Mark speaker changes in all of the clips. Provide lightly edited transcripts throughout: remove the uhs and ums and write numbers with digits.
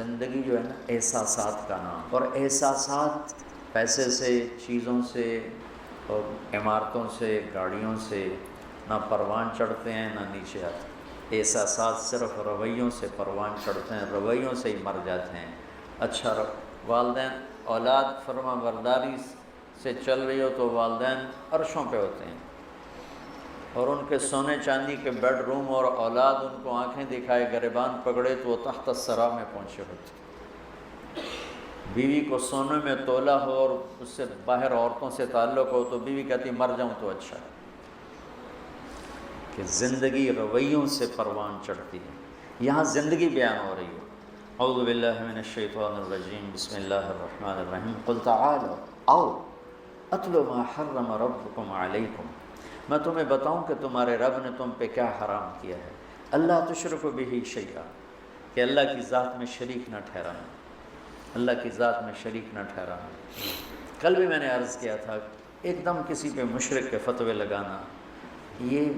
Speaker 1: زندگی جو ہے نا احساسات کا نام، اور احساسات پیسے سے، چیزوں سے اور عمارتوں سے، گاڑیوں سے نہ پروان چڑھتے ہیں نہ نیچے آتے ہیں۔ احساسات صرف رویوں سے پروان چڑھتے ہیں، رویوں سے ہی مر جاتے ہیں۔ اچھا والدین اولاد فرما برداری سے چل رہی ہو تو والدین عرشوں پہ ہوتے ہیں، اور ان کے سونے چاندی کے بیڈ روم، اور اولاد ان کو آنکھیں دکھائے گریبان پکڑے تو وہ تحت الثری میں پہنچے ہوتے ہیں۔ بیوی کو سونے میں تولا ہو اور اس سے باہر عورتوں سے تعلق ہو تو بیوی کہتی مر جاؤں تو اچھا ہے، کہ زندگی رویوں سے پروان چڑھتی ہے۔ یہاں زندگی بیان ہو رہی ہے۔ اعوذ باللہ من الشیطان الرجیم، بسم اللہ الرحمن الرحیم، قل تعالوا آؤ اتل ما حرم ربکم علیکم، میں تمہیں بتاؤں کہ تمہارے رب نے تم پہ کیا حرام کیا ہے۔ اللہ تشرکوا بہ شیئا، کہ اللہ کی ذات میں شریک نہ ٹھہرانا، اللہ کی ذات میں شریک نہ ٹھہرانا۔ کل بھی میں نے عرض کیا تھا، ایک دم کسی پہ مشرک کے فتوے لگانا یہ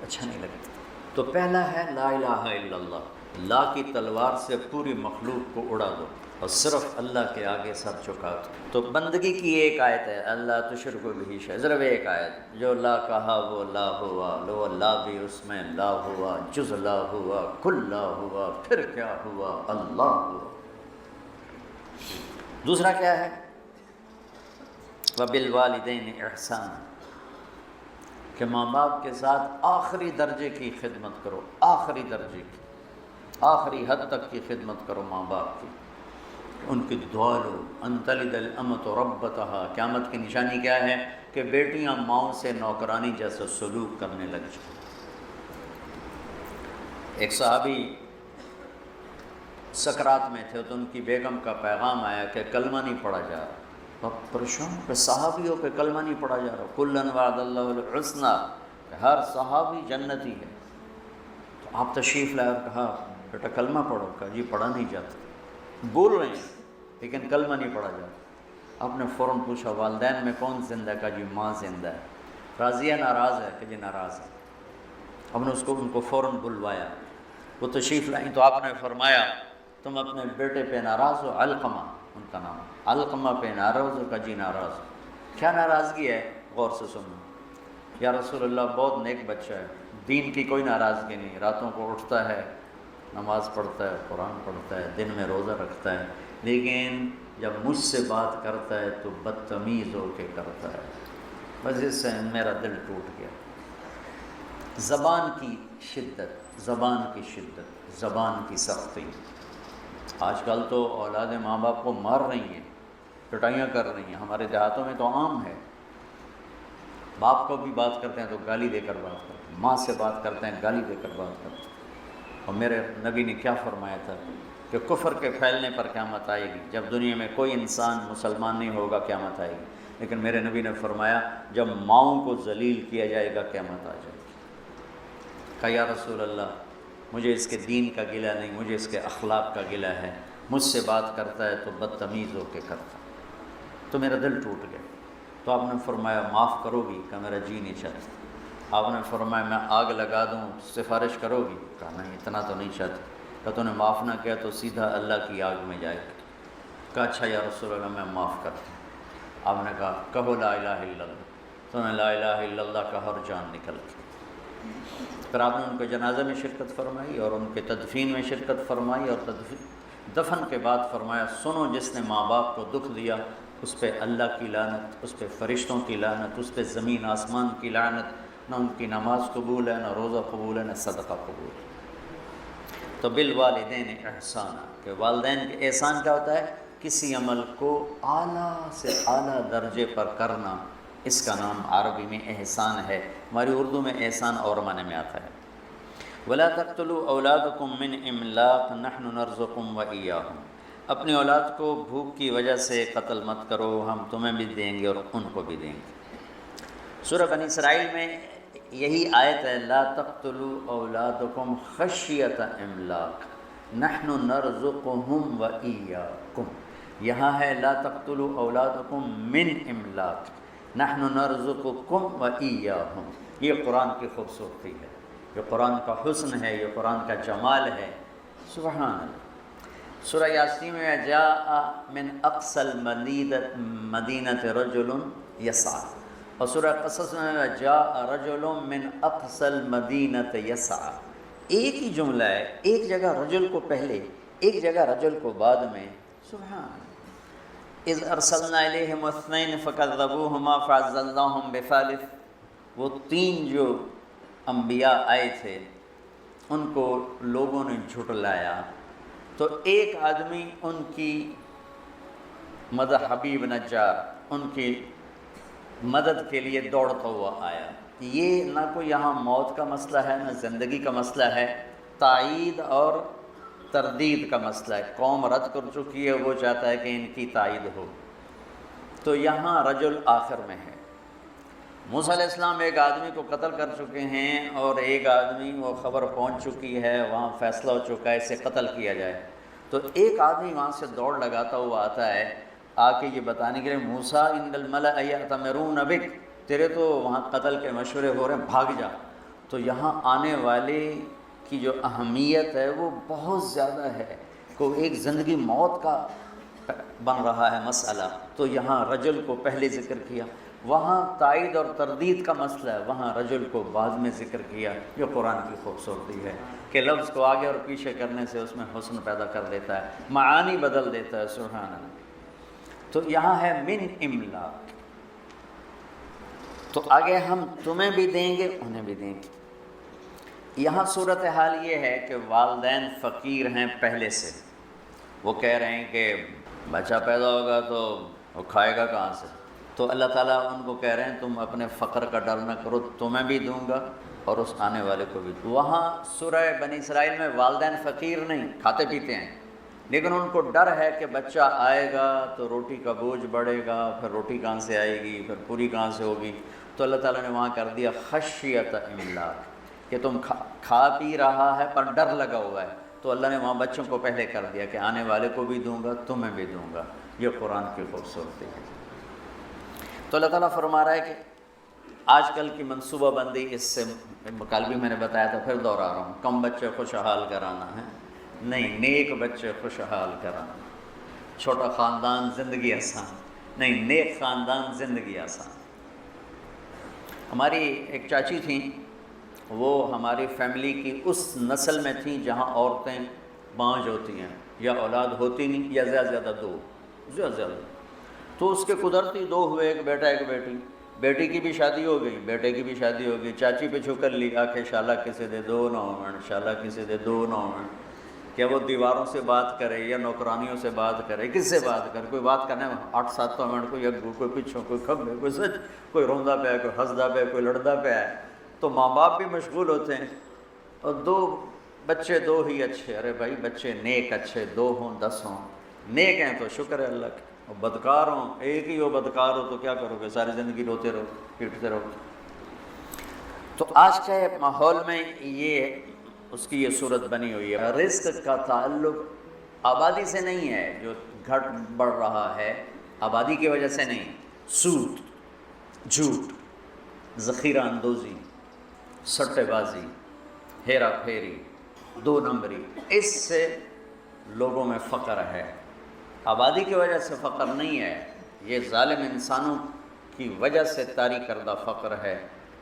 Speaker 1: اچھا نہیں لگتا۔ تو پہلا ہے لا الہ الا اللہ، لا کی تلوار سے پوری مخلوق کو اڑا دو اور صرف اللہ کے آگے سر جھکا دو۔ تو بندگی کی ایک آیت ہے، اللہ تشرکوا بہ شیئا، صرف ایک آیت، جو لا کہا وہ لا ہوا، لو لا بھی اس میں لا ہوا، جز لا ہوا، کل لا ہوا، پھر کیا ہوا، اللہ ہوا۔ دوسرا کیا ہے؟ وبالوالدین احسانا، کہ ماں باپ کے ساتھ آخری درجے کی خدمت کرو، آخری درجے کی، آخری حد تک کی خدمت کرو ماں باپ کی، ان کی دعا لو۔ ان تلد الامۃ ربتها، قیامت کی نشانی کیا ہے؟ کہ بیٹیاں ماؤں سے نوکرانی جیسا سلوک کرنے لگ جائیں۔ ایک صحابی سکرات میں تھے تو ان کی بیگم کا پیغام آیا کہ کلمہ نہیں پڑھا جا رہا۔ اب پریشان کہ صحابی ہو کہ کلمہ نہیں پڑھا جا رہا، کلن وعد اللہ الحسنی، کہ ہر صحابی جنتی ہے۔ تو آپ تشریف لائے اور کہا بیٹا کلمہ پڑھو، کہا جی پڑھا نہیں جاتا، بول رہے ہیں لیکن کلمہ نہیں پڑھا جاتا۔ آپ نے فوراً پوچھا والدین میں کون زندہ ہے؟ کہا جی ماں زندہ ہے۔ راضی ہے ناراض ہے؟ کہ جی ناراض ہے۔ ہم نے ان کو فوراً بلوایا، وہ تشریف لائیں تو آپ نے فرمایا تم اپنے بیٹے پہ ناراض ہو؟ علقمہ ان کا نام، علقمہ پہ ناراض ہو؟ کہ جی ناراض ہو۔ کیا ناراضگی ہے؟ غور سے سنو۔ یا رسول اللہ بہت نیک بچہ ہے، دین کی کوئی ناراضگی نہیں، راتوں کو اٹھتا ہے، نماز پڑھتا ہے، قرآن پڑھتا ہے، دن میں روزہ رکھتا ہے، لیکن جب مجھ سے بات کرتا ہے تو بدتمیز ہو کے کرتا ہے، بس اس سے میرا دل ٹوٹ گیا۔ زبان کی شدت، زبان کی شدت، زبان کی سختی۔ آج کل تو اولادیں ماں باپ کو مار رہی ہیں، پٹائیاں کر رہی ہیں، ہمارے دیہاتوں میں تو عام ہے۔ باپ کو بھی بات کرتے ہیں تو گالی دے کر بات کرتے ہیں، ماں سے بات کرتے ہیں گالی دے کر بات کرتے ہیں۔ اور میرے نبی نے کیا فرمایا تھا کہ کفر کے پھیلنے پر قیامت آئے گی، جب دنیا میں کوئی انسان مسلمان نہیں ہوگا قیامت آئے گی، لیکن میرے نبی نے فرمایا جب ماؤں کو ذلیل کیا جائے گا قیامت آ جائے گی۔ کہا یا رسول اللہ مجھے اس کے دین کا گلہ نہیں، مجھے اس کے اخلاق کا گلہ ہے، مجھ سے بات کرتا ہے تو بدتمیز ہو کے کرتا، تو میرا دل ٹوٹ گیا۔ تو آپ نے فرمایا معاف کرو گی؟ کہ میرا جی نہیں چاہتا۔ آپ نے فرمایا میں آگ لگا دوں سفارش کرو گی؟ کہا نہیں اتنا تو نہیں چاہتا۔ کہ تو نے معاف نہ کیا تو سیدھا اللہ کی آگ میں جائے گا۔ کہا اچھا یا رسول اللہ میں معاف کرتا ہوں۔ آپ نے کہا کہو لا الہ الا اللہ، تو نے لا الہ الا اللہ کا ہر جان نکل گئی۔ پھر آپ نے ان کے جنازے میں شرکت فرمائی اور ان کے تدفین میں شرکت فرمائی، اور دفن کے بعد فرمایا سنو جس نے ماں باپ کو دکھ دیا اس پہ اللہ کی لعنت، اس پہ فرشتوں کی لعنت، اس پہ زمین آسمان کی لعنت، نہ ان کی نماز قبول ہے، نہ روزہ قبول ہے، نہ صدقہ قبول ہے۔ تو بالوالدین احسانا، کہ والدین کے احسان کیا ہوتا ہے؟ کسی عمل کو اعلیٰ سے اعلیٰ درجے پر کرنا، اس کا نام عربی میں احسان ہے۔ ہماری اردو میں احسان اور معنی میں آتا ہے۔ وَلَا تَقْتُلُوا أَوْلَادَكُم مِّنْ إِمْلَاقٍ نَحْنُ نَرْزُقُكُمْ وَإِيَّاهُمْ، اپنی اولاد کو بھوک کی وجہ سے قتل مت کرو، ہم تمہیں بھی دیں گے اور ان کو بھی دیں گے۔ سورہ بنی اسرائیل میں یہی آیت ہے لا تقتلوا اولادکم خشیۃ املاق نحن نرزقهم وإیاکم، یہاں ہے لا تقتلوا اولادکم من املاق نحن نرزقکم وإیاہم۔ یہ قرآن کی خوبصورتی ہے، یہ قرآن کا حسن ہے، یہ قرآن کا جمال ہے، سبحان اللہ۔ سورہ یاسین میں جاء من اقصى المدینۃ رجل یسعی، اور سورہ قصص میں جاء رجل من اقصى المدینۃ یسعی۔ ایک ہی جملہ ہے، ایک جگہ رجل کو پہلے، ایک جگہ رجل کو بعد میں۔ سبحان اذ ارسلنا الیہم اثنین فکذبوہما فعززناہم بثالث، وہ تین جو انبیاء آئے تھے ان کو لوگوں نے جھٹلایا، تو ایک آدمی ان کی مدد، حبیب نجار، ان کی مدد کے لیے دوڑتا ہوا آیا۔ یہ نہ کوئی یہاں موت کا مسئلہ ہے، نہ زندگی کا مسئلہ ہے، تائید اور تردید کا مسئلہ ہے۔ قوم رد کر چکی ہے، وہ چاہتا ہے کہ ان کی تائید ہو، تو یہاں رجل آخر میں ہے۔ موسیٰ علیہ السلام ایک آدمی کو قتل کر چکے ہیں، اور ایک آدمی، وہ خبر پہنچ چکی ہے، وہاں فیصلہ ہو چکا ہے اسے قتل کیا جائے، تو ایک آدمی وہاں سے دوڑ لگاتا ہوا آتا ہے، آ کے یہ بتانے کے لیے موسیٰ ان الملأ یأتمرون بک، تیرے تو وہاں قتل کے مشورے ہو رہے ہیں، بھاگ جا۔ تو یہاں آنے والے کی جو اہمیت ہے وہ بہت زیادہ ہے، کوئی ایک زندگی موت کا بن رہا ہے مسئلہ، تو یہاں رجل کو پہلے ذکر کیا۔ وہاں تائید اور تردید کا مسئلہ ہے، وہاں رجل کو بعد میں ذکر کیا۔ جو قرآن کی خوبصورتی ہے کہ لفظ کو آگے اور پیچھے کرنے سے اس میں حسن پیدا کر دیتا ہے، معانی بدل دیتا ہے، سبحان اللہ۔ تو یہاں ہے من املاک، تو آگے ہم تمہیں بھی دیں گے انہیں بھی دیں گے۔ یہاں صورتحال یہ ہے کہ والدین فقیر ہیں پہلے سے، وہ کہہ رہے ہیں کہ بچہ پیدا ہوگا تو وہ کھائے گا کہاں سے، تو اللہ تعالیٰ ان کو کہہ رہے ہیں تم اپنے فقر کا ڈر نہ کرو، تمہیں بھی دوں گا اور اس آنے والے کو بھی۔ وہاں سورہ بنی اسرائیل میں والدین فقیر نہیں، کھاتے پیتے ہیں، لیکن ان کو ڈر ہے کہ بچہ آئے گا تو روٹی کا بوجھ بڑھے گا، پھر روٹی کہاں سے آئے گی، پھر پوری کہاں سے ہوگی، تو اللہ تعالیٰ نے وہاں کر دیا خشیت املاک، کہ تم کھا پی رہا ہے پر ڈر لگا ہوا ہے، تو اللہ نے وہاں بچوں کو پہلے کر دیا کہ آنے والے کو بھی دوں گا، تمہیں بھی دوں گا۔ یہ قرآن کی خوبصورتی ہے۔ تو اللہ تعالیٰ فرما رہا ہے کہ آج کل کی منصوبہ بندی، اس سے کل بھی میں نے بتایا تھا، پھر دوہرا رہا ہوں، کم بچے خوشحال کرانا ہے نہیں، نیک بچے خوشحال کرانا، چھوٹا خاندان زندگی آسان نہیں، نیک خاندان زندگی آسان۔ ہماری ایک چاچی تھیں، وہ ہماری فیملی کی اس نسل میں تھیں جہاں عورتیں 5 ہوتی ہیں، یا اولاد ہوتی نہیں، یا زیادہ زیادہ 2، زیادہ زیادہ، تو اس کے قدرتی 2 ہوئے، ایک بیٹا ایک بیٹی، بیٹی کی بھی شادی ہو گئی، بیٹے کی بھی شادی ہو گئی، چاچی پہ چھو کر لی آ کے شالہ کسے دے 2 نومن، شالہ کسے دے 2 نومن۔ کیا وہ دیواروں سے بات کرے یا نوکرانیوں سے بات کرے، کس سے بات کرے؟ کوئی بات کرنے میں 8-7 منٹ، کوئی اگو، کوئی پچھوں، کوئی کھمبے، کوئی سچ، کوئی روندا پہ ہے، کوئی ہنسدا پہ ہے، کوئی لڑدا پہ ہے، تو ماں باپ بھی مشغول ہوتے ہیں، اور 2 بچے 2 ہی اچھے، ارے بھائی بچے نیک اچھے 2 ہوں 10 ہوں، نیک ہیں تو شکر ہے اللہ کا، اور بدکار ہوں، ایک ہی ہو بدکار ہو تو کیا کرو گے؟ ساری زندگی روتے رہو، پیٹتے رہو۔ تو آج کے ماحول میں یہ اس کی یہ صورت بنی ہوئی ہے۔ رزق کا تعلق آبادی سے نہیں ہے، جو گھٹ بڑھ رہا ہے آبادی کی وجہ سے نہیں، سود، جھوٹ، ذخیرہ اندوزی، سٹے بازی، ہیرا پھیری، 2 نمبری، اس سے لوگوں میں فقر ہے۔ آبادی کی وجہ سے فقر نہیں ہے، یہ ظالم انسانوں کی وجہ سے طاری کردہ فقر ہے۔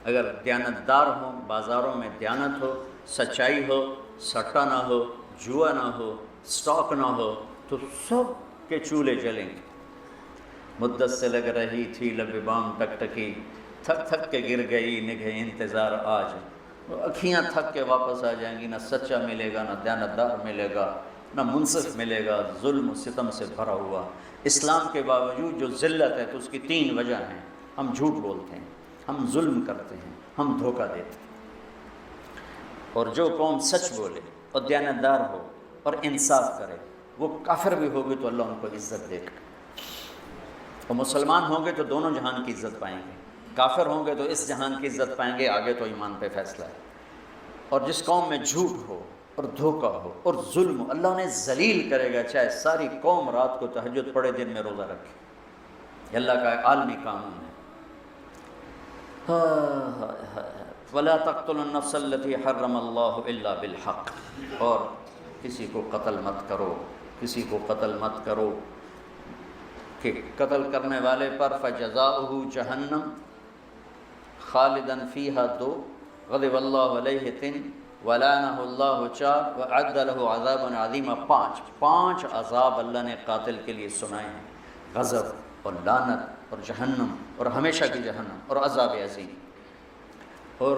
Speaker 1: اگر دیانتدار ہوں، بازاروں میں دیانت ہو، سچائی ہو، سٹا نہ ہو، جوا نہ ہو، سٹاک نہ ہو، تو سب کے چولہے جلیں گے۔ مدت سے لگ رہی تھی لب بام ٹک ٹکی، تھک تھک کے گر گئی نگہ انتظار آج، اکھیاں تھک کے واپس آ جائیں گی، نہ سچا ملے گا، نہ دیانتدار ملے گا، نہ منصف ملے گا، ظلم و ستم سے بھرا ہوا۔ اسلام کے باوجود جو ذلت ہے تو اس کی 3 وجہ ہیں۔ ہم جھوٹ بولتے ہیں، ہم ظلم کرتے ہیں، ہم دھوکہ دیتے ہیں۔ اور جو قوم سچ بولے اور دیانتدار ہو اور انصاف کرے، وہ کافر بھی ہوگی تو اللہ ان کو عزت دے گا، اور مسلمان ہوں گے تو دونوں جہان کی عزت پائیں گے، کافر ہوں گے تو اس جہان کی عزت پائیں گے، آگے تو ایمان پہ فیصلہ ہے۔ اور جس قوم میں جھوٹ ہو اور دھوکہ ہو اور ظلم ہو، اللہ انہیں ذلیل کرے گا، چاہے ساری قوم رات کو تہجد پڑھے دن میں روزہ رکھے۔ یہ اللہ کا ایک عالمی قانون ہے۔ وَلَا تَقْتُلُوا النَّفْسَ الَّتِي حَرَّمَ اللَّهُ إِلَّا بِالْحَقِّ، اور کسی کو قتل مت کرو کسی کو قتل مت کرو، کہ قتل کرنے والے پر فجزاؤہ جہنم خالداً فیہا 2، غضب اللہ علیہ 3، ولعنہ اللہ 4، وأعد لہ عذابا عظیما 5 عذاب اللہ نے قاتل کے لیے سنائے ہیں، غضب اور لعنت اور جہنم اور ہمیشہ کی جہنم اور عذاب عظیم۔ اور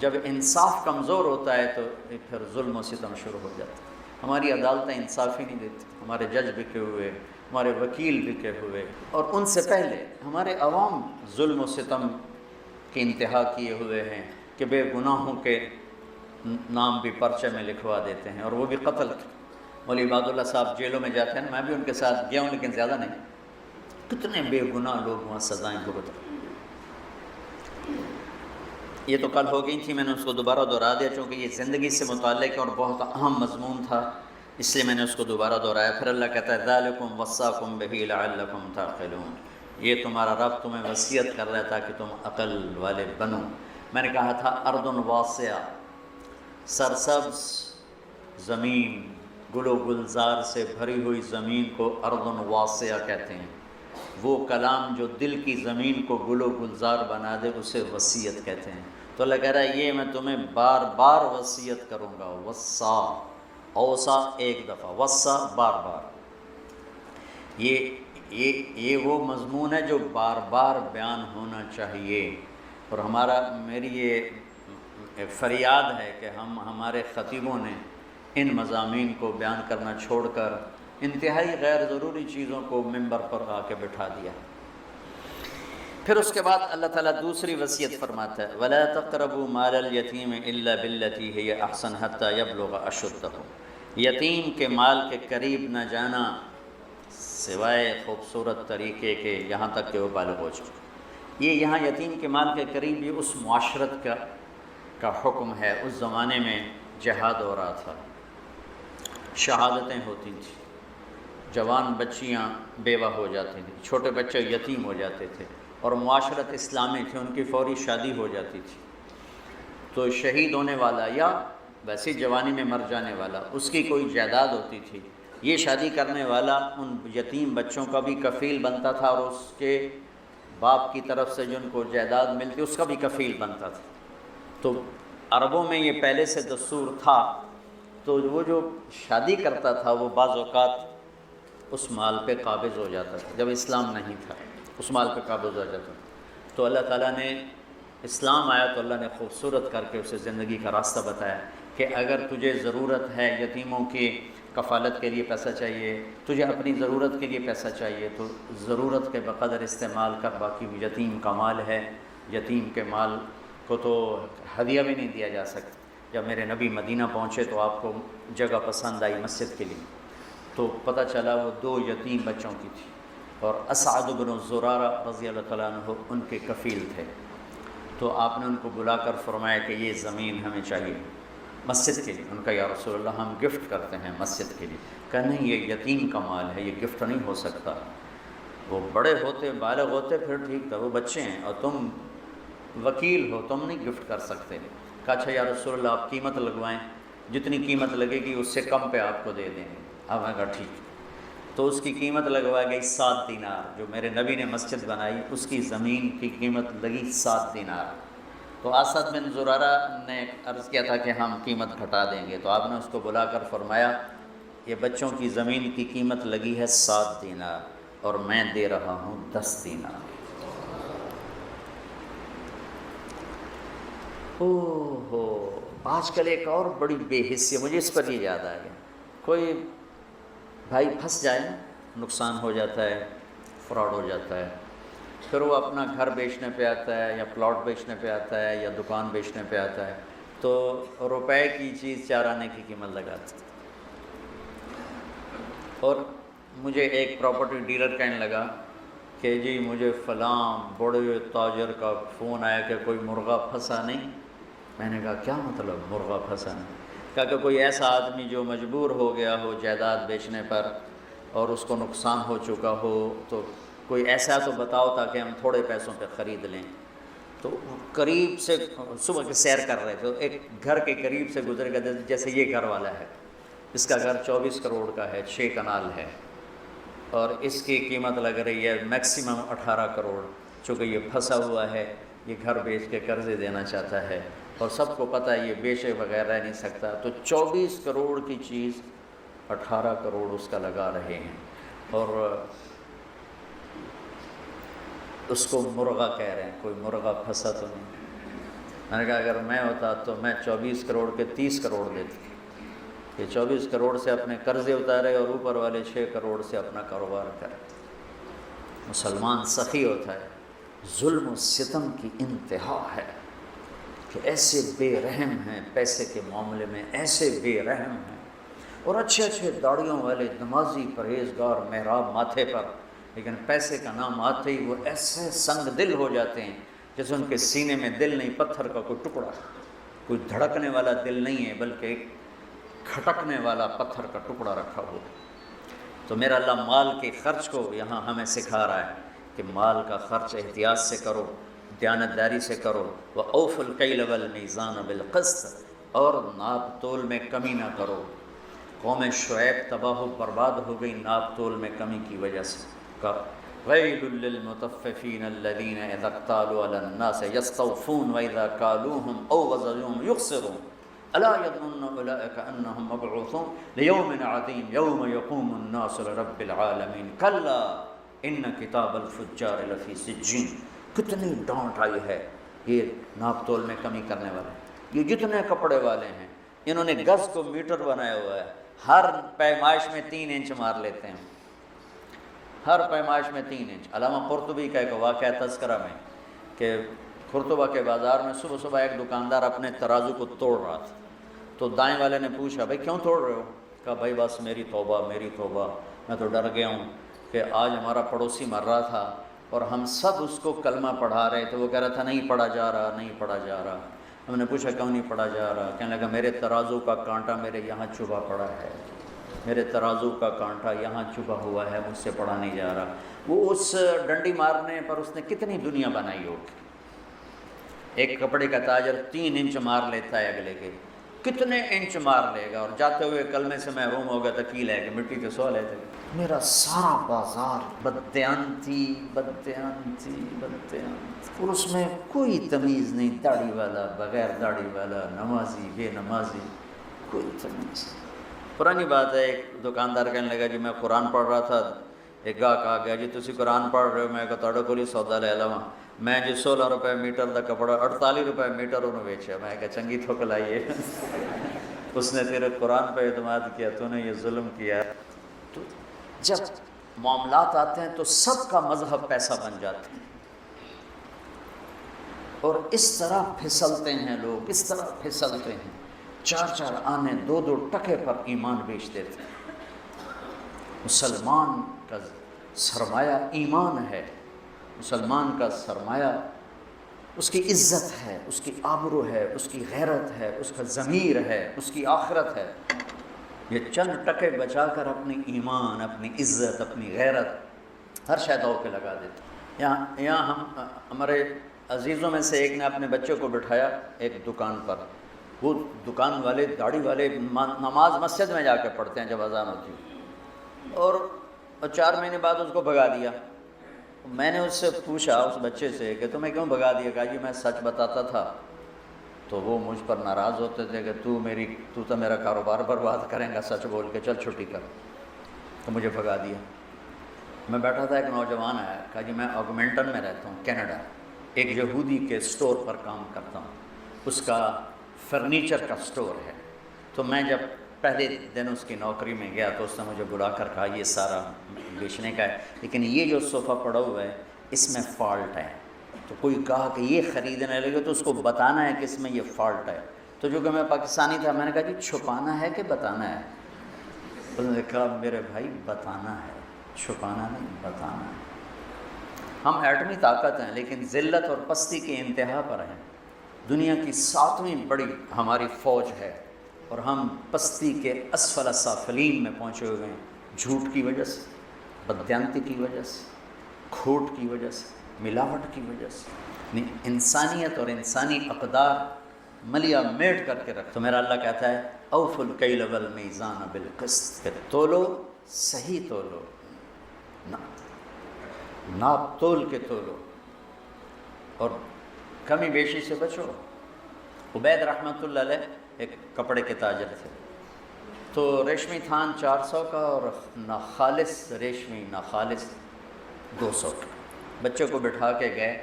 Speaker 1: جب انصاف کمزور ہوتا ہے تو پھر ظلم و ستم شروع ہو جاتا ہے۔ ہماری عدالتیں انصاف ہی نہیں دیتی، ہمارے جج بکے ہوئے، ہمارے وکیل بکے ہوئے، اور ان سے پہلے ہمارے عوام ظلم و ستم کی انتہا کیے ہوئے ہیں کہ بے گناہوں کے نام بھی پرچے میں لکھوا دیتے ہیں، اور وہ بھی قتل کے۔ مولوی عباد اللہ صاحب جیلوں میں جاتے ہیں، میں بھی ان کے ساتھ گیا ہوں لیکن زیادہ نہیں، کتنے بے گناہ لوگ وہاں سزائیں بھگت رہے۔ یہ تو کل ہو گئی تھی، میں نے اس کو دوبارہ دہرا دیا چونکہ یہ زندگی سے متعلق اور بہت اہم مضمون تھا، اس لیے میں نے اس کو دوبارہ دہرایا۔ پھر اللہ کہتا ہے ذالکم وصاکم بہ لعلکم تعقلون، یہ تمہارا رب تمہیں وصیت کر رہا تھا کہ تم عقل والے بنو۔ میں نے کہا تھا ارض واسعہ، سرسبز زمین، گل و گلزار سے بھری ہوئی زمین کو ارض واسعہ کہتے ہیں۔ وہ کلام جو دل کی زمین کو گل و گلزار بنا دے اسے وصیت کہتے ہیں۔ تو اللہ کہہ رہا ہے یہ میں تمہیں بار بار وصیت کروں گا، وصا، اوصا ایک دفعہ، وصا بار بار۔ یہ وہ مضمون ہے جو بار بار بیان ہونا چاہیے، اور میری یہ فریاد ہے کہ ہمارے خطیبوں نے ان مضامین کو بیان کرنا چھوڑ کر انتہائی غیر ضروری چیزوں کو ممبر پر آ کے بٹھا دیا۔ پھر اس کے بعد اللہ تعالیٰ دوسری وصیت فرماتا ہے وَلَا تَقْرَبُوا مَالَ الْيَتِيمِ إِلَّا بِالَّتِي هِيَ أَحْسَنُ حَتَّى يَبْلُغَ أَشُدَّهُ، یتیم کے مال کے قریب نہ جانا سوائے خوبصورت طریقے کے یہاں تک کہ وہ بالغ ہو چکے۔ یہ یہاں یتیم کے مال کے قریب بھی اس معاشرت کا حکم ہے۔ اس زمانے میں جہاد ہو رہا تھا، شہادتیں ہوتی تھیں، جوان بچیاں بیوہ ہو جاتی تھیں، چھوٹے بچے یتیم ہو جاتے تھے، اور معاشرت اسلامی تھی، ان کی فوری شادی ہو جاتی تھی۔ تو شہید ہونے والا یا ویسی جوانی میں مر جانے والا، اس کی کوئی جائیداد ہوتی تھی، یہ شادی کرنے والا ان یتیم بچوں کا بھی کفیل بنتا تھا، اور اس کے باپ کی طرف سے جن کو جائیداد ملتی اس کا بھی کفیل بنتا تھا۔ تو عربوں میں یہ پہلے سے دستور تھا، تو وہ جو شادی کرتا تھا وہ بعض اوقات اس مال پہ قابض ہو جاتا تھا، جب اسلام نہیں تھا اس مال پہ قابض ہو جاتا تھا۔ تو اللہ تعالیٰ نے اسلام آیا تو اللہ نے خوبصورت کر کے اسے زندگی کا راستہ بتایا کہ اگر تجھے ضرورت ہے، یتیموں کی کفالت کے لیے پیسہ چاہیے، تجھے اپنی ضرورت کے لیے پیسہ چاہیے، تو ضرورت کے بقدر استعمال کر، باقی یتیم کا مال ہے، یتیم کے مال کو تو ہدیہ بھی نہیں دیا جا سکتا۔ جب میرے نبی مدینہ پہنچے تو آپ کو جگہ پسند آئی مسجد کے لیے، تو پتہ چلا وہ 2 یتیم بچوں کی تھی، اور اسعد بن زرارہ رضی اللہ تعالیٰ عنہ ان کے کفیل تھے۔ تو آپ نے ان کو بلا کر فرمایا کہ یہ زمین ہمیں چاہیے مسجد کے لیے۔ ان کا یا رسول اللہ ہم گفٹ کرتے ہیں مسجد کے لیے۔ کہ نہیں، یہ یتیم کا مال ہے، یہ گفٹ نہیں ہو سکتا، وہ بڑے ہوتے بالغ ہوتے پھر ٹھیک تھا، وہ بچے ہیں اور تم وکیل ہو، تم نہیں گفٹ کر سکتے۔ کہا اچھا یا رسول اللہ آپ قیمت لگوائیں، جتنی قیمت لگے گی اس سے کم پہ آپ کو دے دیں گے۔ اب میں کہا ٹھیک۔ تو اس کی قیمت لگوائی گئی 7 دینار، جو میرے نبی نے مسجد بنائی اس کی زمین کی قیمت لگی 7 دینار۔ تو اسد بن زرارہ نے عرض کیا تھا کہ ہم قیمت گھٹا دیں گے، تو آپ نے اس کو بلا کر فرمایا یہ بچوں کی زمین کی قیمت لگی ہے 7 دینار اور میں دے رہا ہوں 10 دینار۔ اوہ آج کل ایک اور بڑی بے حسی، مجھے اس پر یہ یاد آ گیا، کوئی بھائی پھنس جائے، نقصان ہو جاتا ہے، فراڈ ہو جاتا ہے، پھر وہ اپنا گھر بیچنے پہ آتا ہے یا پلاٹ بیچنے پہ آتا ہے یا دکان بیچنے پہ آتا ہے، تو روپے کی چیز 4 آنے کی قیمت لگاتا ہے۔ اور مجھے ایک پراپرٹی ڈیلر کہنے لگا کہ جی مجھے فلاں بڑے تاجر کا فون آیا کہ کوئی مرغہ پھنسا نہیں۔ میں نے کہا کیا مطلب مرغہ پھنسا نہیں؟ کہا کہ کوئی ایسا آدمی جو مجبور ہو گیا ہو جائیداد بیچنے پر اور اس کو نقصان ہو چکا ہو، تو کوئی ایسا تو بتاؤ تاکہ ہم تھوڑے پیسوں پہ خرید لیں۔ تو قریب سے صبح کے سیر کر رہے تھے، ایک گھر کے قریب سے گزر گیا جیسے یہ گھر والا ہے، اس کا گھر 24 کروڑ کا ہے، 6 کنال ہے، اور اس کی قیمت لگ رہی ہے میکسیمم 18 کروڑ، چونکہ یہ پھنسا ہوا ہے، یہ گھر بیچ کے قرضے دینا چاہتا ہے، اور سب کو پتہ ہے یہ بیچے بغیر رہ نہیں سکتا، تو 24 کروڑ کی چیز 18 کروڑ اس کا لگا رہے ہیں، اور اس کو مرغا کہہ رہے ہیں۔ کوئی مرغا پھنسا تو نہیں؟ میں نے کہا اگر میں ہوتا تو میں 24 کروڑ کے 30 کروڑ دیتا، یہ 24 کروڑ سے اپنے قرضے اتارے اور اوپر والے 6 کروڑ سے اپنا کاروبار کرے۔ مسلمان سخی ہوتا ہے، ظلم و ستم کی انتہا ہے کہ ایسے بے رحم ہیں، پیسے کے معاملے میں ایسے بے رحم ہیں، اور اچھے اچھے داڑھیوں والے نمازی پرہیزگار محراب ماتھے پر، لیکن پیسے کا نام آتے ہی وہ ایسے سنگ دل ہو جاتے ہیں جیسے ان کے سینے میں دل نہیں، پتھر کا کوئی ٹکڑا، کوئی دھڑکنے والا دل نہیں ہے بلکہ ایک کھٹکنے والا پتھر کا ٹکڑا رکھا ہوا۔ تو میرا اللہ مال کے خرچ کو یہاں ہمیں سکھا رہا ہے کہ مال کا خرچ احتیاط سے کرو، دیانتداری سے کرو، وَأَوْفُوا الْكَيْلَ وَالْمِيزَانَ بِالْقِسْطِ، اور ناپ تول میں کمی نہ کرو۔ قوم شعیب تباہ و برباد ہو گئی ناپ تول میں کمی کی وجہ سے۔ وَيْلٌ لِّلْمُطَفِّفِينَ الَّذِينَ إِذَا اكْتَالُوا عَلَى النَّاسِ يَسْتَوْفُونَ وَإِذَا كَالُوهُمْ أَوْ وَزَنُوهُمْ يُخْسِرُونَ أَلَا يَظُنُّ أُولَٰئِكَ أَنَّهُمْ مَبْعُوثُونَ لِيَوْمٍ عَظِيمٍ يَوْمَ يَقُومُ النَّاسُ لِرَبِّ الْعَالَمِينَ كَلَّا إِنَّ كِتَابَ الْفُجَّارِ لَفِي سِجِّينٍ۔ کتنی ڈانٹ آئی ہے یہ ناپ تول میں کمی کرنے والے، یہ جتنے کپڑے والے ہیں انہوں نے گز کو میٹر بنایا ہوا ہے، ہر پیمائش میں 3 انچ مار لیتے ہیں، ہر پیمائش میں 3 انچ۔ علامہ قرطبی کا ایک واقعہ تذکرہ میں کہ قرطبہ کے بازار میں صبح صبح ایک دکاندار اپنے ترازو کو توڑ رہا تھا، تو دائیں والے نے پوچھا بھائی کیوں توڑ رہے ہو؟ کہا بھائی بس میری توبہ میری توبہ، میں تو ڈر گیا ہوں کہ آج ہمارا پڑوسی مر رہا تھا اور ہم سب اس کو کلمہ پڑھا رہے تھے، وہ کہہ رہا تھا نہیں پڑھا جا رہا نہیں پڑھا جا رہا۔ ہم نے پوچھا کیوں نہیں پڑھا جا رہا؟ کہنے لگا میرے ترازو کا کانٹا میرے یہاں چبھا پڑا ہے، میرے ترازو کا کانٹا یہاں چبھا ہوا ہے، مجھ سے پڑھا نہیں جا رہا۔ وہ اس ڈنڈی مارنے پر اس نے کتنی دنیا بنائی ہوگی۔ ایک کپڑے کا تاجر 3 انچ مار لیتا ہے اگلے کے، کتنے انچ مار لے گا، اور جاتے ہوئے کلمے سے محروم ہوگا تو کی لے گا، مٹی کے سو لیتے۔ میرا سارا بازار بددیانتی بددیانتی بددیانتی، اور اس میں کوئی تمیز نہیں، داڑھی والا بغیر داڑھی والا، نمازی بے نمازی، کوئی تمیز نہیں۔ پرانی بات ہے، ایک دکاندار کہنے لگا جی میں قرآن پڑھ رہا تھا، ایک گاہک آ گیا جی تسی قرآن پڑھ رہے ہو؟ میں کہا تہاڈے کول ہی سودا لے لواں۔ میں جی 16 روپے میٹر دا کپڑا 48 روپے میٹر انہوں بیچا۔ میں کہا چنگی تھوک لائیے، اس نے تیرے قرآن پہ اعتماد کیا، تو نے یہ ظلم کیا۔ تو جب معاملات آتے ہیں تو سب کا مذہب پیسہ بن جاتا ہے، اور اس طرح پھسلتے ہیں لوگ، اس طرح پھسلتے ہیں، 4 آنے 2 ٹکے پر ایمان بیچ دیتے ہیں۔ مسلمان کا سرمایہ ایمان ہے، مسلمان کا سرمایہ اس کی عزت ہے، اس کی آبرو ہے، اس کی غیرت ہے، اس کا ضمیر ہے، اس کی آخرت ہے۔ یہ چند ٹکے بچا کر اپنی ایمان، اپنی عزت، اپنی غیرت ہر شے دو کے لگا دیتے۔ یہاں ہمارے عزیزوں میں سے ایک نے اپنے بچوں کو بٹھایا ایک دکان پر، وہ دکان والے داڑھی والے نماز مسجد میں جا کے پڑھتے ہیں جب اذان ہوتی ہے، اور 4 مہینے بعد اس کو بھگا دیا۔ میں نے اس سے پوچھا اس بچے سے کہ تمہیں کیوں بھگا دیا؟ کہا جی میں سچ بتاتا تھا تو وہ مجھ پر ناراض ہوتے تھے کہ تو تو میرا کاروبار برباد کریں گا سچ بول کے، چل چھٹی کر، تو مجھے بھگا دیا۔ میں بیٹھا تھا، ایک نوجوان آیا، کہا جی میں آگمنٹن میں رہتا ہوں کینیڈا، ایک یہودی کے سٹور پر کام کرتا ہوں، اس کا فرنیچر کا سٹور ہے۔ تو میں جب پہلے دن اس کی نوکری میں گیا تو اس نے مجھے بلا کر کہا یہ سارا بیچنے کا ہے، لیکن یہ جو صوفہ پڑا ہوا ہے اس میں فالٹ ہے، تو کوئی کہا کہ یہ خریدنے لگے تو اس کو بتانا ہے کہ اس میں یہ فالٹ ہے۔ تو جو کہ میں پاکستانی تھا، میں نے کہا جی چھپانا ہے کہ بتانا ہے؟ اس نے کہا میرے بھائی بتانا ہے، چھپانا نہیں، بتانا ہے۔ ہم ایٹمی طاقت ہیں لیکن ذلت اور پستی کی انتہا پر ہیں، دنیا کی 7ویں بڑی ہماری فوج ہے، اور ہم پستی کے اسفل سافلین میں پہنچے ہوئے ہیں، جھوٹ کی وجہ سے، بددیانتی کی وجہ سے، کھوٹ کی وجہ سے، ملاوٹ کی وجہ سے۔ انسانیت اور انسانی اقدار ملیا میٹ کر کے رکھ. تو میرا اللہ کہتا ہے اوف الکیل والمیزان بالقسط، کہ تولو، صحیح تولو، ناپ تول کے تولو اور کمی بیشی سے بچو. عبید رحمۃ اللہ علیہ ایک کپڑے کے تاجر تھے، تو ریشمی تھان 400 کا اور ناخالص ریشمی ناخالص 200 کا. بچے کو بٹھا کے گئے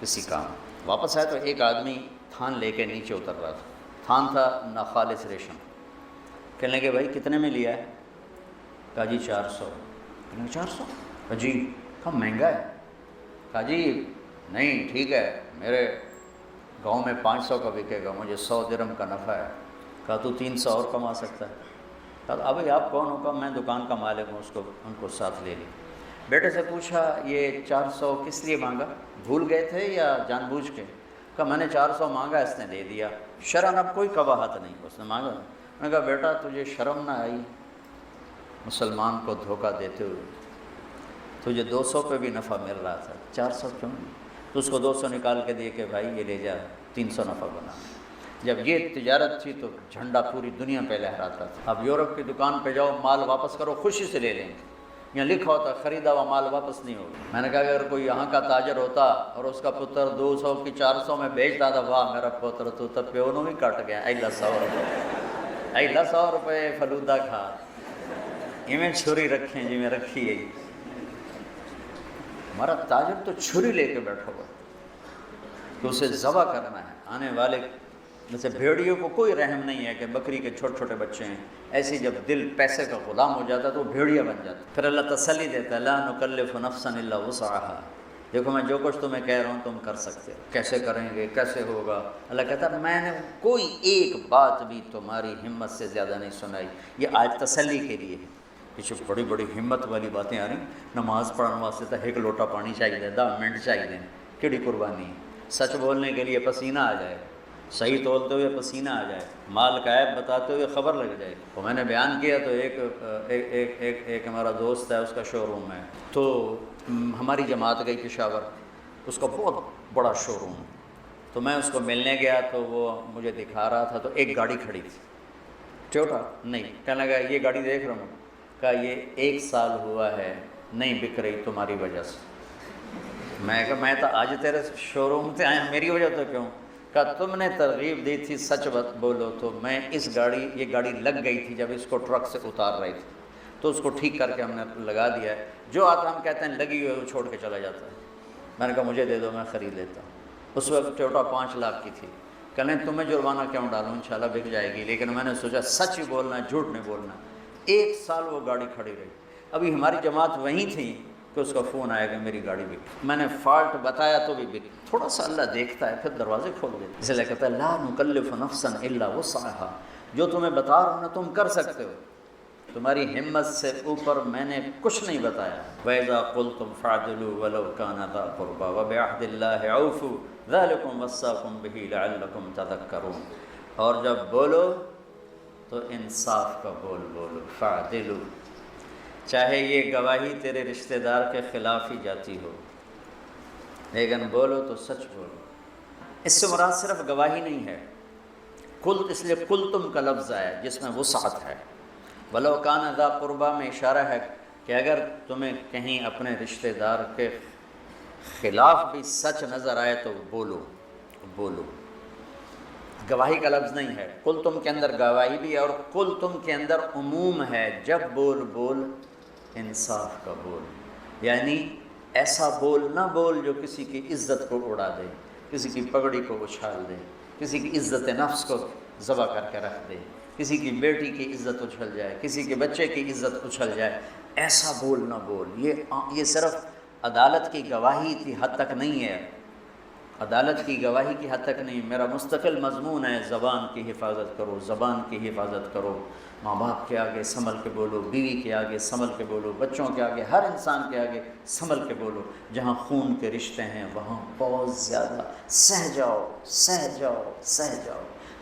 Speaker 1: کسی کام، واپس آئے تو ایک آدمی تھان لے کے نیچے اتر رہا تھا. تھان تھا ناخالص ریشم. کہنے لگے بھائی کتنے میں لیا ہے؟ کہا جی 400. کہنے لگے 400؟ کہا جی کہا مہنگا ہے. کہا جی نہیں ٹھیک ہے، میرے گاؤں میں 500 کا بکے گا، مجھے 100 درہم کا نفع ہے. کہا تو 300 اور کما سکتا ہے. کہا ابھی آپ کون ہو؟ کہا میں دکان کا مالک ہوں. ان کو ساتھ لے لی. بیٹے سے پوچھا یہ 400 کس لیے مانگا؟ بھول گئے تھے یا جان بوجھ کے؟ کہا میں نے 400 مانگا، اس نے دے دیا، شرعاً اب کوئی قباحت نہیں، اس نے مانگا. میں نے کہا بیٹا تجھے شرم نہ آئی مسلمان کو دھوکہ دیتے ہوئے؟ تجھے 200 پہ بھی نفع مل رہا تھا، 400 کیوں نہیں؟ تو اس کو 200 نکال کے دیے کہ بھائی یہ لے جا، 300 نفع بنا. جب یہ تجارت تھی تو جھنڈا پوری دنیا پہ لہراتا تھا. اب یورپ کی دکان پہ جاؤ، مال واپس کرو، خوشی سے لے لیں گے. یہاں لکھا ہوتا خریدا ہوا مال واپس نہیں ہوگا. میں نے کہا اگر کوئی یہاں کا تاجر ہوتا اور اس کا پتر 200 کی 400 میں بیچتا تھا، واہ میرا پتر تو تب پیونوں ہی کٹ گیا، ایلا 100 روپے، ایلا 100 روپے فلودہ کھا، میں چھری رکھیں جی میں رکھی ہے. ہمارا تاجر تو چھری لے کے بیٹھا ہوا تو اسے ذبح کرنا ہے. آنے والے جیسے بھیڑیوں کو کوئی رحم نہیں ہے کہ بکری کے چھوٹے چھوٹے بچے ہیں، ایسے جب دل پیسے کا غلام ہو جاتا ہے تو وہ بھیڑیا بن جاتا ہے. پھر اللہ تسلی دیتا ہے لا نکلف نفسا الا وسعها، دیکھو میں جو کچھ تمہیں کہہ رہا ہوں تم کر سکتے ہو. کیسے کریں گے، کیسے ہوگا؟ اللہ کہتا ہے میں نے کوئی ایک بات بھی تمہاری ہمت سے زیادہ نہیں سنائی. یہ آج تسلی کے لیے ہے. پیچھے بڑی بڑی ہمت والی باتیں آ رہی. نماز پڑھنے واسطے تو ایک لوٹا پانی چاہیے، 10 منٹ چاہیے، کیڑی قربانی. سچ بولنے کے لیے پسینہ آ جائے، صحیح تولتے ہوئے پسینہ آ جائے، مال کا عیب بتاتے ہوئے خبر لگ جائے. تو میں نے بیان کیا تو ایک ہمارا دوست ہے، اس کا شو روم ہے، تو ہماری جماعت گئی پشاور، اس کا بہت بڑا شو روم ہے. تو میں اس کو ملنے گیا تو وہ مجھے دکھا رہا تھا، تو ایک گاڑی کھڑی تھی ٹویوٹا نہیں. کہنے لگا یہ گاڑی دیکھ رہا ہوں. کہا یہ 1 سال ہوا ہے نہیں بک رہی تمہاری وجہ سے. میں کہا میں تو آج تیرے شو روم سے آیا، میری وجہ تو کیوں؟ کہا تم نے ترغیب دی تھی سچ بولو، تو میں یہ گاڑی لگ گئی تھی جب اس کو ٹرک سے اتار رہی تھی، تو اس کو ٹھیک کر کے ہم نے لگا دیا ہے. جو آتا ہم کہتے ہیں لگی ہوئی وہ چھوڑ کے چلا جاتا ہے. میں نے کہا مجھے دے دو میں خرید لیتا ہوں. اس وقت ٹویوٹا 5 لاکھ کی تھی. کہنے تمہیں جرمانہ کیوں ڈالوں، انشاءاللہ بک جائے گی. لیکن میں نے سوچا سچ ہی بولنا ہے، جھوٹ نہیں بولنا. 1 سال وہ گاڑی کھڑی رہی. ابھی ہماری جماعت وہیں تھی کہ اس کا فون آیا کہ میری گاڑی بک. میں نے فالٹ بتایا تو بھی بک. تھوڑا سا اللہ دیکھتا ہے پھر دروازے کھول دیتا ہے. اس لیے کہتا ہے لا نکلف نفسا الا وسعها، جو تمہیں بتا رہا ہوں نا تم کر سکتے ہو، تمہاری ہمت سے اوپر میں نے کچھ نہیں بتایا. وَإِذَا قُلْتُمْ فَاعْدِلُوا وَلَوْ كَانَ ذَا قُرْبَىٰ وَبِعَهْدِ اللَّهِ أَوْفُوا ذَٰلِكُمْ وَصَّاكُمْ بِهِ لَعَلَّكُمْ تَذَكَّرُونَ. اور جب بولو تو انصاف کا بولو. فَاعْدِلُوا، چاہے یہ گواہی تیرے رشتہ دار کے خلاف ہی جاتی ہو، لیکن بولو تو سچ بولو. اس سے مراد صرف گواہی نہیں ہے. قلت اس لیے قلتم کا لفظ آیا جس میں وسعت ہے. ولو کان ذا قربا میں اشارہ ہے کہ اگر تمہیں کہیں اپنے رشتہ دار کے خلاف بھی سچ نظر آئے تو بولو. گواہی کا لفظ نہیں ہے. قلتم کے اندر گواہی بھی ہے اور قلتم کے اندر عموم ہے. جب بول انصاف کا بول، یعنی ایسا بول نہ بول جو کسی کی عزت کو اڑا دے، کسی کی پگڑی کو اچھال دے، کسی کی عزت نفس کو ذبح کر کے رکھ دے، کسی کی بیٹی کی عزت اچھل جائے، کسی کے بچے کی عزت اچھل جائے. ایسا بول نہ بول. یہ صرف عدالت کی گواہی کی حد تک نہیں ہے. عدالت کی گواہی کی حد تک نہیں. میرا مستقل مضمون ہے زبان کی حفاظت کرو، زبان کی حفاظت کرو. ماں باپ کے آگے سنبھل کے بولو، بیوی کے آگے سنبھل کے بولو، بچوں کے آگے، ہر انسان کے آگے سنبھل کے بولو. جہاں خون کے رشتے ہیں وہاں بہت زیادہ سہ جاؤ.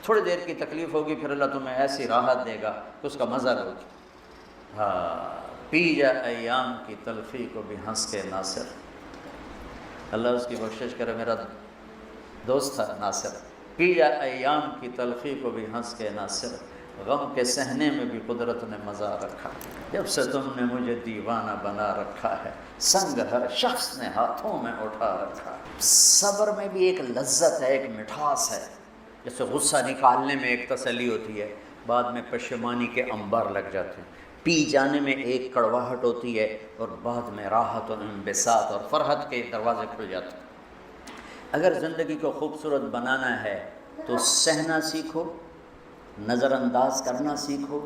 Speaker 1: تھوڑی دیر کی تکلیف ہوگی، پھر اللہ تمہیں ایسی راحت دے گا کہ اس کا مزہ ہوگی. پی جا ایام کی تلخی کو بھی ہنس کے ناصر. اللہ اس کی بخشش کرے. میرا دوست تھا ناصر، پی جا ایام کی تلخی کو بھی ہنس کے نہ صرف، غم کے سہنے میں بھی قدرت نے مزہ رکھا، جب سے تم نے مجھے دیوانہ بنا رکھا ہے، سنگ ہر شخص نے ہاتھوں میں اٹھا رکھا ہے۔ صبر میں بھی ایک لذت ہے، ایک مٹھاس ہے، جیسے غصہ نکالنے میں ایک تسلی ہوتی ہے، بعد میں پشیمانی کے انبار لگ جاتے ہیں، پی جانے میں ایک کڑواہٹ ہوتی ہے اور بعد میں راحت اور انبساط اور فرحت کے دروازے کھل جاتے ہیں۔ اگر زندگی کو خوبصورت بنانا ہے تو سہنا سیکھو، نظر انداز کرنا سیکھو،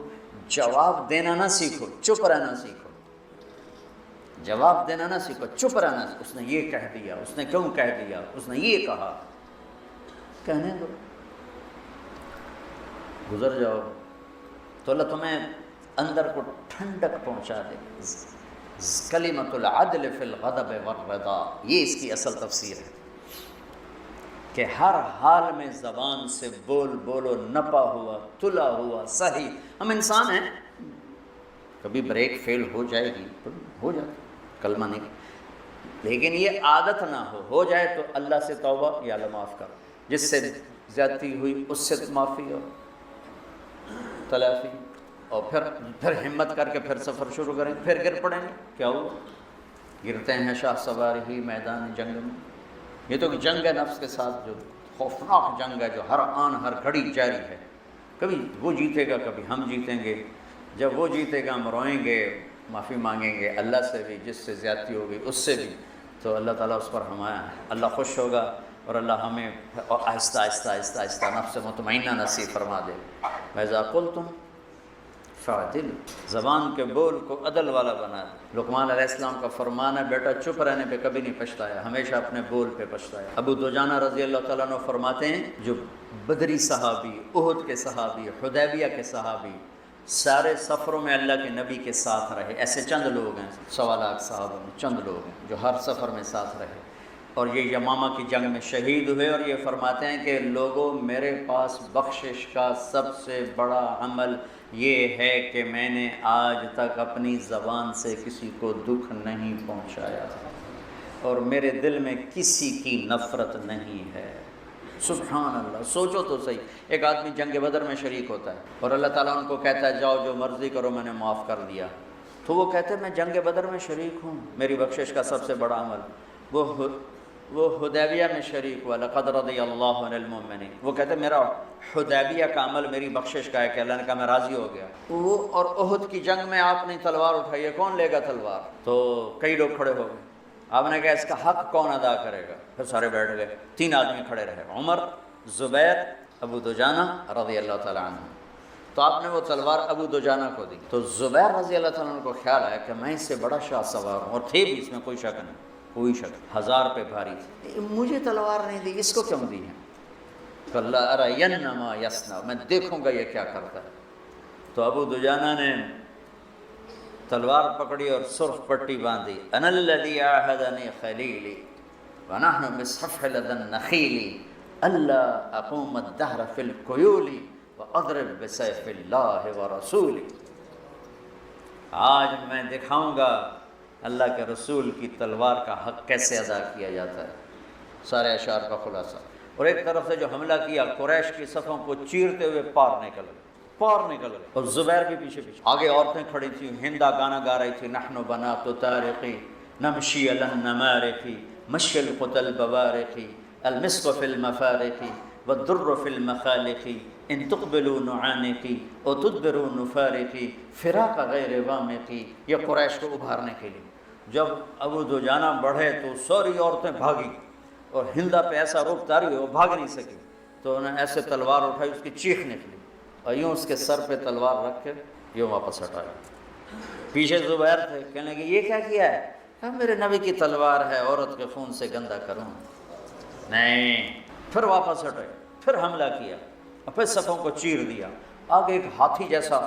Speaker 1: جواب دینا نہ سیکھو، چپ رہنا سیکھو، جواب دینا نہ سیکھو، چپ رہنا سیکھو۔ اس نے یہ کہہ دیا، اس نے کیوں کہہ دیا، اس نے یہ کہا، کہنے دو، گزر جاؤ تو اللہ تمہیں اندر کو ٹھنڈک پہنچا دے۔ کلمۃ العدل فی الغضب والرضا، یہ اس کی اصل تفسیر ہے کہ ہر حال میں زبان سے بولو، نپا ہوا، تلا ہوا، صحیح۔ ہم انسان ہیں، کبھی بریک فیل ہو جائے گی، ہو جائے، کلمہ نہیں، لیکن یہ عادت نہ ہو جائے تو اللہ سے توبہ، یا اللہ معاف کر، جس سے زیادتی ہوئی اس سے معافی اور تلافی، اور پھر ہمت کر کے پھر سفر شروع کریں، پھر گر پڑیں گے، کیا ہوا؟ گرتے ہیں شاہ سوار ہی میدان جنگ میں۔ یہ تو جنگ ہے نفس کے ساتھ، جو خوفناک جنگ ہے، جو ہر آن ہر گھڑی جاری ہے، کبھی وہ جیتے گا، کبھی ہم جیتیں گے۔ جب وہ جیتے گا ہم روئیں گے، معافی مانگیں گے اللہ سے بھی، جس سے زیادتی ہوگی اس سے بھی، تو اللہ تعالیٰ اس پر اللہ خوش ہوگا، اور اللہ ہمیں آہستہ آہستہ آہستہ آہستہ نفس مطمئنہ نصیب فرما دے۔ وَإِذَا قُلْتُمْ فَعْدِلُ، زبان کے بول کو عدل والا بنا دے۔ لقمان علیہ السلام کا فرمان ہے، بیٹا چپ رہنے پہ کبھی نہیں پچھتایا، ہمیشہ اپنے بول پہ پچھتایا۔ ابو دجانہ رضی اللہ تعالیٰ عنہ فرماتے ہیں، جو بدری صحابی، احد کے صحابی، حدیبیہ کے صحابی، سارے سفروں میں اللہ کے نبی کے ساتھ رہے، ایسے چند لوگ ہیں، 1.25 لاکھ صحابہ میں چند لوگ ہیں جو ہر سفر میں ساتھ رہے، اور یہ یمامہ کی جنگ میں شہید ہوئے، اور یہ فرماتے ہیں کہ لوگوں، میرے پاس بخشش کا سب سے بڑا عمل یہ ہے کہ میں نے آج تک اپنی زبان سے کسی کو دکھ نہیں پہنچایا، اور میرے دل میں کسی کی نفرت نہیں ہے۔ سبحان اللہ، سوچو تو صحیح، ایک آدمی جنگ بدر میں شریک ہوتا ہے اور اللہ تعالیٰ ان کو کہتا ہے جاؤ جو مرضی کرو، میں نے معاف کر دیا، تو وہ کہتے ہیں میں جنگ بدر میں شریک ہوں، میری بخشش کا سب سے بڑا عمل۔ وہ حدیبیہ میں شریک ہوا، لقد رضی اللہ عن المؤمنین، وہ کہتے ہیں میرا حدیبیہ کا عمل میری بخشش کا ہے کہ اللہ نے کہا میں راضی ہو گیا۔ وہ اور احد کی جنگ میں آپ نے تلوار اٹھائی ہے، کون لے گا تلوار؟ تو کئی لوگ کھڑے ہو گئے، آپ نے کہا اس کا حق کون ادا کرے گا؟ پھر سارے بیٹھ گئے، 3 آدمی کھڑے رہے، عمر، زبیر، ابو دجانہ رضی اللہ تعالیٰ عنہ۔ تو آپ نے وہ تلوار ابو دجانہ کو دی، تو زبیر رضی اللہ تعالیٰ عنہ کو خیال آیا کہ میں اس سے بڑا شاہ سوار ہوں، اور تھے بھی، اس میں کوئی شک نہیں، کوئی شک، 1000 پہ بھاری تھی، مجھے تلوار نہیں دی، اس کو کیوں دی ہے؟ فَلَا أَرَيَنَّ مَا يَصْنَعُ، میں دیکھوں گا یہ کیا کرتا ہے۔ تو ابو دجانہ نے تلوار پکڑی اور سرخ پٹی باندھی، أَنَا الَّذِي عَاهَدَنِي خَلِيلِي وَنَحْنُ بِالصَّفْحِ لَدَى النَّخِيلِ أَلَّا أَقُومَ الدَّهْرَ فِي الْقُيُولِ وَأَضْرِبْ بِسَيْفِ اللَّهِ وَرَسُولِهِ، آج میں دکھاؤں گا اللہ کے رسول کی تلوار کا حق کیسے ادا کیا جاتا ہے۔ سارے اشعار کا خلاصہ، اور ایک طرف سے جو حملہ کیا قریش کی صفوں کو چیرتے ہوئے پار نکل گئے، اور زبیر بھی پیچھے پیچھے، آگے عورتیں کھڑی تھیں، ہندا گانا گا رہی تھی، نحن بنات طارقی نمشی علی النمارق مشی القتل بوارق المسک فی المفارق والدر فی المخالق ان تقبلوا نعانقی او تدبروا نفارقی فراق غیر وامقی، یہ قریش کو ابھارنے کے لیے۔ جب ابو دجانہ بڑھے تو ساری عورتیں بھاگی، اور ہندا پہ ایسا روک تاری ہوئی وہ بھاگ نہیں سکی، تو انہیں ایسے تلوار اٹھائی، اس کی چیخ نکلی، اور یوں اس کے سر پہ تلوار رکھ کے یوں واپس ہٹایا۔ پیچھے زبیر تھے، کہنے لگے یہ کیا کیا ہے؟ کہا میرے نبی کی تلوار ہے، عورت کے خون سے گندا کروں؟ نہیں، پھر واپس ہٹے، پھر حملہ کیا، اور پھر صفوں کو چیر دیا۔ آگے ایک ہاتھی جیسا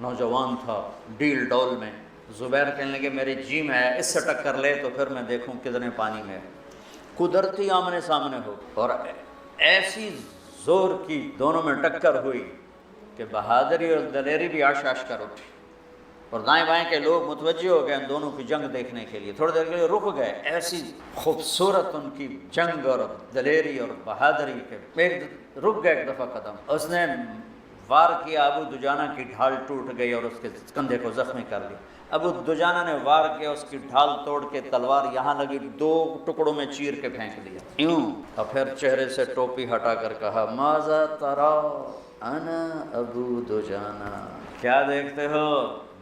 Speaker 1: نوجوان تھا ڈیل ڈول میں، زبیر کہنے لگے میرے جی میں ہے، اس سے ٹکر لے تو پھر میں دیکھوں کتنے پانی میں ہے۔ قدرتی آمنے سامنے ہو، اور ایسی زور کی دونوں میں ٹکر ہوئی کہ بہادری اور دلیری بھی آش آش کر اٹھی، اور دائیں بائیں کے لوگ متوجہ ہو گئے ان دونوں کی جنگ دیکھنے کے لیے، تھوڑی دیر کے لیے رک گئے، ایسی خوبصورت ان کی جنگ اور دلیری اور بہادری کے رک گئے ایک دفعہ قدم۔ اس نے وار کیا، ابو دجانہ کی ڈھال ٹوٹ گئی اور اس کے کندھے کو زخمی کر دیا۔ ابو دجانہ نے وار کیا، اس کی ڈھال توڑ کے تلوار یہاں لگی، 2 ٹکڑوں میں چیر کے پھینک دیا یوں، اور پھر چہرے سے ٹوپی ہٹا کر کہا ماذا ترا انا ابو دجانہ، کیا دیکھتے ہو،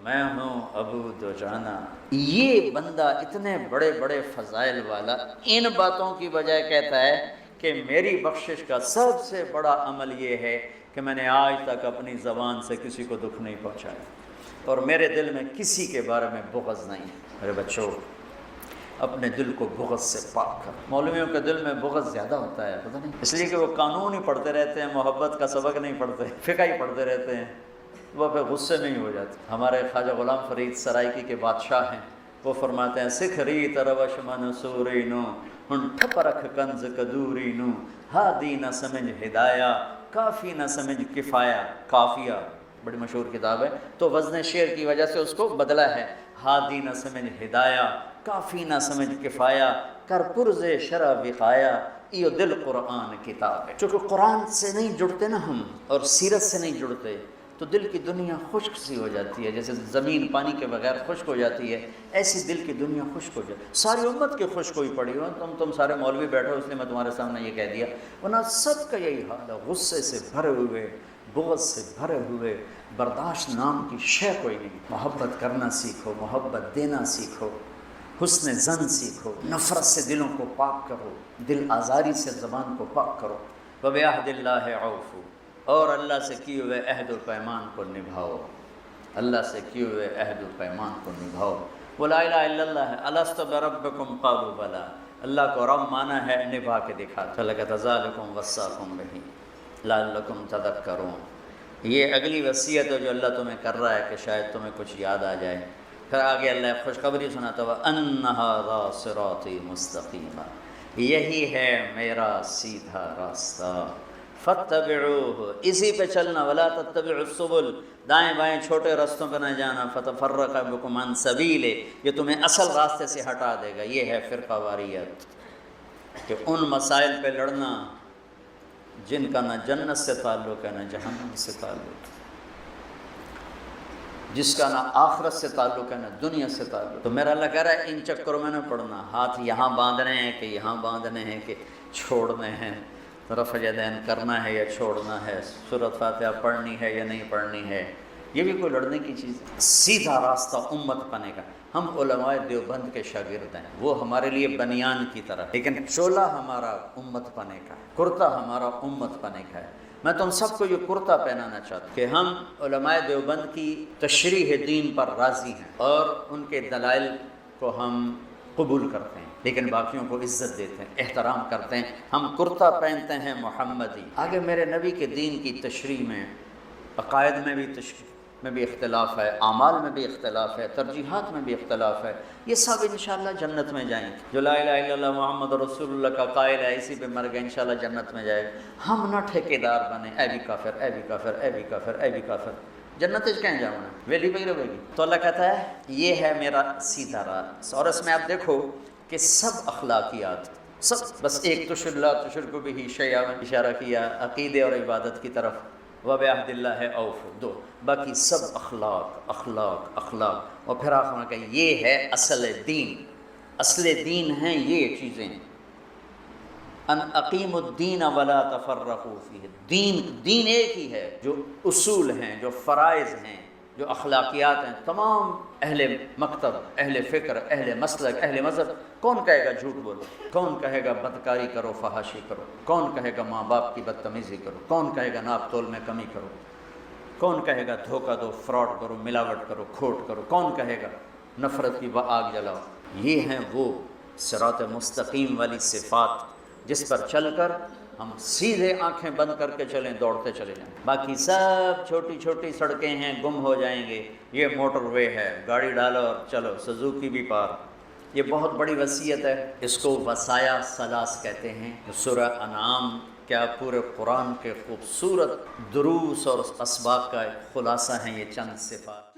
Speaker 1: میں ہوں ابو دجانہ۔ یہ بندہ اتنے بڑے بڑے فضائل والا ان باتوں کی بجائے کہتا ہے کہ میری بخشش کا سب سے بڑا عمل یہ ہے کہ میں نے آج تک اپنی زبان سے کسی کو دکھ نہیں پہنچایا اور میرے دل میں کسی کے بارے میں بغض نہیں ہے۔ میرے بچوں، اپنے دل کو بغض سے پاک کر۔ مولویوں کے دل میں بغض زیادہ ہوتا ہے، پتہ نہیں، اس لیے کہ وہ قانون ہی پڑھتے رہتے ہیں، محبت کا سبق نہیں پڑھتے، فقہ ہی پڑھتے رہتے ہیں، وہ پہ غصے میں ہی ہو جاتے۔ ہمارے خواجہ غلام فرید سرائکی کے بادشاہ ہیں، وہ فرماتے ہیں سکھ ریت روش منصوری نو ہن ٹھپ رکھ کنز کدوری نو، ہادی نہ سمجھ ہدایہ کافی نہ سمجھ کفایہ۔ کافیہ بڑی مشہور کتاب ہے، تو وزن شعر کی وجہ سے اس کو بدلا ہے، ہادی نہ سمجھ ہدایہ کافی نہ سمجھ کفایہ، کر پرز شرع وقایا، یہ دل قرآن کتاب ہے۔ چونکہ قرآن سے نہیں جڑتے نا ہم، اور سیرت سے نہیں جڑتے، تو دل کی دنیا خشک سی ہو جاتی ہے، جیسے زمین پانی کے بغیر خشک ہو جاتی ہے، ایسی دل کی دنیا خشک ہو جاتی ہے۔ ساری امت کی خشک ہوئی پڑی ہو، تم سارے مولوی بیٹھے ہو اس لیے میں تمہارے سامنے یہ کہہ دیا، ورنہ سب کا یہی حال ہے، غصے سے بھرے ہوئے، بغض سے بھرے ہوئے، برداشت نام کی شے کوئی نہیں۔ محبت کرنا سیکھو، محبت دینا سیکھو، حسن زن سیکھو، نفرت سے دلوں کو پاک کرو، دل آزاری سے زبان کو پاک کرو۔ وَبِعَهْدِ اللَّهِ عَوْفُوا، اور اللہ سے کیے ہوئے عہد و پیمان کو نبھاؤ، اللہ سے کیے ہوئے عہد و پیمان کو نبھاؤ۔ وہ لا الہ الا اللہ ہے، الست بربکم قالوا بلا، اللہ کو رب مانا ہے، نبھا کے دکھا۔ فلکت ذالکم وصاکم بہ لعلکم تذکرون، یہ اگلی وصیت ہے جو اللہ تمہیں کر رہا ہے کہ شاید تمہیں کچھ یاد آ جائے۔ پھر آگے اللہ خوشخبری سناتا ہوا ان ھذا صراطی مستقیما، یہی ہے میرا سیدھا راستہ، فاتبعوہ، اسی پہ چلنا، ولا تتبعوا السبل، دائیں بائیں چھوٹے رستوں پہ نہ جانا، فتفرق بکم عن سبیلہ، یہ تمہیں اصل راستے سے ہٹا دے گا۔ یہ ہے فرقہ واریت، کہ ان مسائل پہ لڑنا جن کا نہ جنت سے تعلق ہے نہ جہنم سے تعلق ہے، جس کا نہ آخرت سے تعلق ہے نہ دنیا سے تعلق۔ تو میرا اللہ کہہ رہا ہے ان چکروں میں نہ پڑنا، ہاتھ یہاں باندھنے ہیں کہ یہاں باندھنے ہیں کہ چھوڑنے ہیں، رفع یدین کرنا ہے یا چھوڑنا ہے، سورۃ فاتحہ پڑھنی ہے یا نہیں پڑھنی ہے، یہ بھی کوئی لڑنے کی چیز ہے۔ سیدھا راستہ امت پنے کا۔ ہم علماء دیوبند کے شاگرد ہیں، وہ ہمارے لیے بنیان کی طرح، لیکن چولہ ہمارا امت پنے کا ہے، کرتا ہمارا امت پنے کا ہے۔ میں تم سب کو یہ کرتا پہنانا چاہتا ہوں کہ ہم علماء دیوبند کی تشریح دین پر راضی ہیں اور ان کے دلائل کو ہم قبول کرتے ہیں، لیکن باقیوں کو عزت دیتے ہیں، احترام کرتے ہیں۔ ہم کرتا پہنتے ہیں محمدی۔ آگے میرے نبی کے دین کی تشریح میں، عقائد میں بھی اختلاف ہے، اعمال میں بھی اختلاف ہے، ترجیحات میں بھی اختلاف ہے، یہ سب انشاءاللہ جنت میں جائیں گے۔ جو لا الہ الا اللہ محمد رسول اللہ کا قائل ہے، اسی پہ مر گئے، انشاءاللہ جنت میں جائے گا۔ ہم نہ ٹھیکیدار بنے، اے بھی کافر، اے بھی کافر، اے بھی کافر، اے بھی کافر، جنت کہیں جاؤں گا، ویلی پہ رہے گی۔ تو اللہ کہتا ہے یہ ہے میرا سیدھا راستہ، اور اس میں آپ دیکھو کہ سب اخلاقیات، سب، بس ایک تشرک لا تشرک بہ شیئا میں اشارہ کیا عقیدے اور عبادت کی طرف، وَبِعَهْدِ اللَّهِ أَوْفُوا، دو، باقی سب اخلاق اخلاق اخلاق، اور پھر آخر میں کہ یہ ہے اصل دین، اصل دین ہیں یہ چیزیں، ان اقیم الدین ولا تفرقوا فیہ، دین ایک ہی ہے، جو اصول ہیں، جو فرائض ہیں، جو اخلاقیات ہیں، تمام اہل مکتب، اہل فکر، اہل مسلک، اہل مذہب، کون کہے گا جھوٹ بولو، کون کہے گا بدکاری کرو، فحاشی کرو، کون کہے گا ماں باپ کی بدتمیزی کرو، کون کہے گا ناپ تول میں کمی کرو، کون کہے گا دھوکہ دو، فراڈ کرو، ملاوٹ کرو، کھوٹ کرو، کون کہے گا نفرت کی آگ جلاؤ۔ یہ ہیں وہ صراط مستقیم والی صفات جس پر چل کر ہم سیدھے آنکھیں بند کر کے چلیں، دوڑتے چلے جائیں۔ باقی سب چھوٹی چھوٹی سڑکیں ہیں، گم ہو جائیں گے، یہ موٹر وے ہے، گاڑی ڈالو اور چلو، سزوکی بھی پار۔ یہ بہت بڑی وصیت ہے، اس کو وصایا ثلاث کہتے ہیں۔ سورہ انعام کیا پورے قرآن کے خوبصورت دروس اور اسباق کا خلاصہ ہیں یہ چند صفات۔